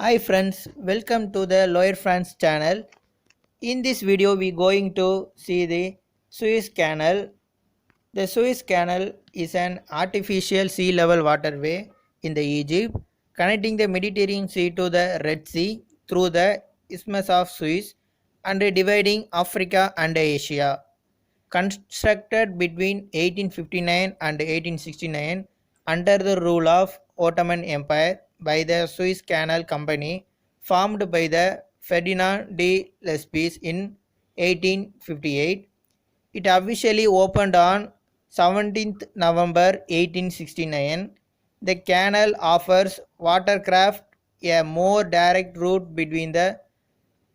Hi friends, welcome to the Lower France channel. In this video we going to see the Suez Canal. The Suez Canal is an artificial sea level waterway in the Egypt connecting the Mediterranean Sea to the Red Sea through the Isthmus of Suez and dividing Africa and Asia. Constructed between 1859 and 1869 under the rule of Ottoman Empire by the Suez Canal Company, formed by the Ferdinand de Lesseps in 1858. It officially opened on 17th November 1869. The canal offers watercraft a more direct route between the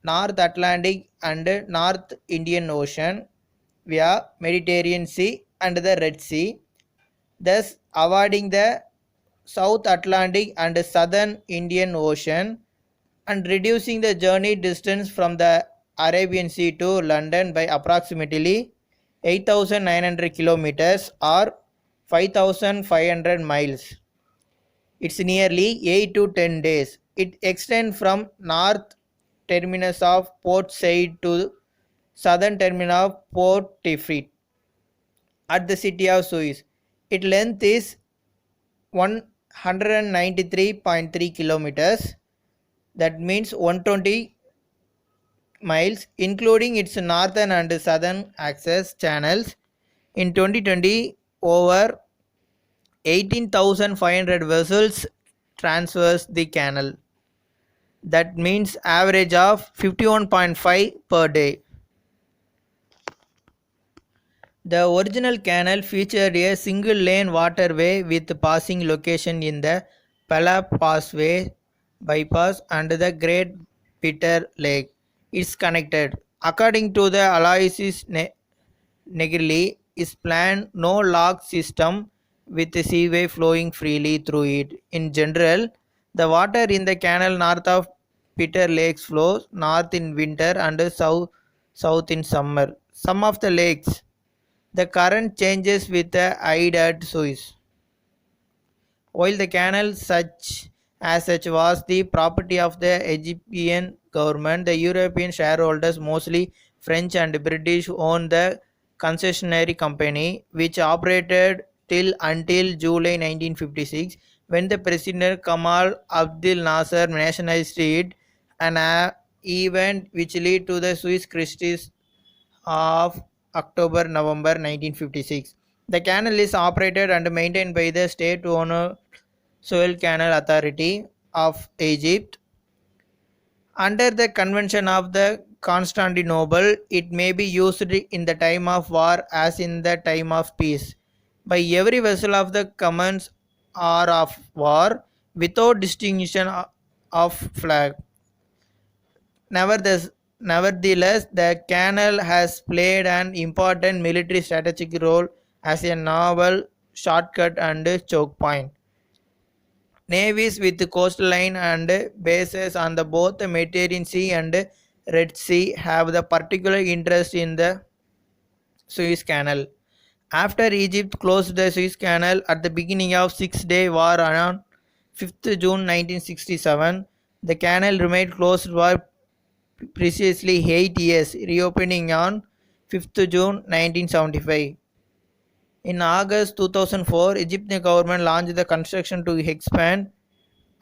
North Atlantic and North Indian Ocean via Mediterranean Sea and the Red Sea, thus avoiding the South Atlantic and Southern Indian Ocean and reducing the journey distance from the Arabian Sea to London by approximately 8,900 kilometers or 5,500 miles. It's nearly 8 to 10 days. It extends from north terminus of Port Said to southern terminus of Port Tifrit at the city of Suez. Its length is 193.3 kilometers, that means 120 miles, including its northern and southern access channels. In 2020, over 18,500 vessels transverse the canal. That means average of 51.5 per day. The original canal featured a single lane waterway with passing location in the Palap Passway bypass and the Great Bitter Lake. It's connected. According to the Aloysius Negrelli, is planned no lock system with the seaway flowing freely through it. In general, the water in the canal north of Bitter Lakes flows north in winter and south in summer. Some of the lakes the current changes with the Eid at Suez. While the canal such as such was the property of the Egyptian government, the European shareholders, mostly French and British, owned the concessionary company, which operated till until July 1956, when the President Kamal Abdel Nasser nationalized it, an event which led to the Suez Crisis of October-November 1956. The canal is operated and maintained by the state-owned Suez Canal Authority of Egypt. Under the Convention of the Constantinople, it may be used in the time of war as in the time of peace by every vessel of the commerce or of war without distinction of flag. Nevertheless, the canal has played an important military strategic role as a naval shortcut and choke point. Navies with coastline and bases on both the Mediterranean Sea and Red Sea have the particular interest in the Suez Canal. After Egypt closed the Suez Canal at the beginning of Six-Day War on 5th June 1967, the canal remained closed for precisely 8 years, reopening on 5th June 1975. In August 2004, Egyptian government launched the construction to expand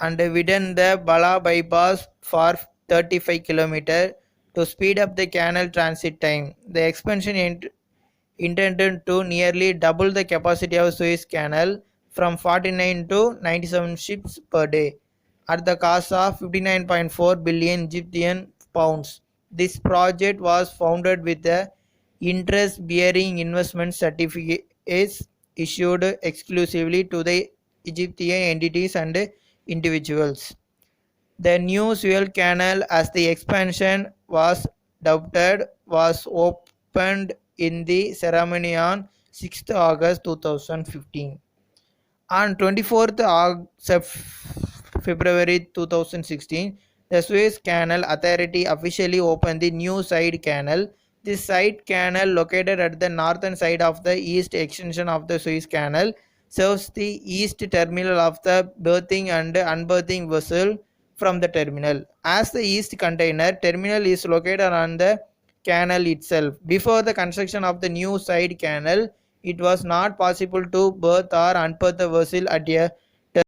and widen the Bala bypass for 35 km to speed up the canal transit time. The expansion intended to nearly double the capacity of Suez Canal from 49 to 97 ships per day at the cost of 59.4 billion Egyptian pounds. This project was funded with the interest-bearing investment certificates issued exclusively to the Egyptian entities and individuals. The new Suez Canal, as the expansion was dubbed, was opened in the ceremony on 6th August 2015. On 24th February 2016, the Suez Canal Authority officially opened the new side canal. This side canal, located at the northern side of the east extension of the Suez Canal, serves the east terminal of the berthing and unberthing vessel from the terminal. As the east container terminal is located on the canal itself. Before the construction of the new side canal, it was not possible to berth or unberth the vessel at a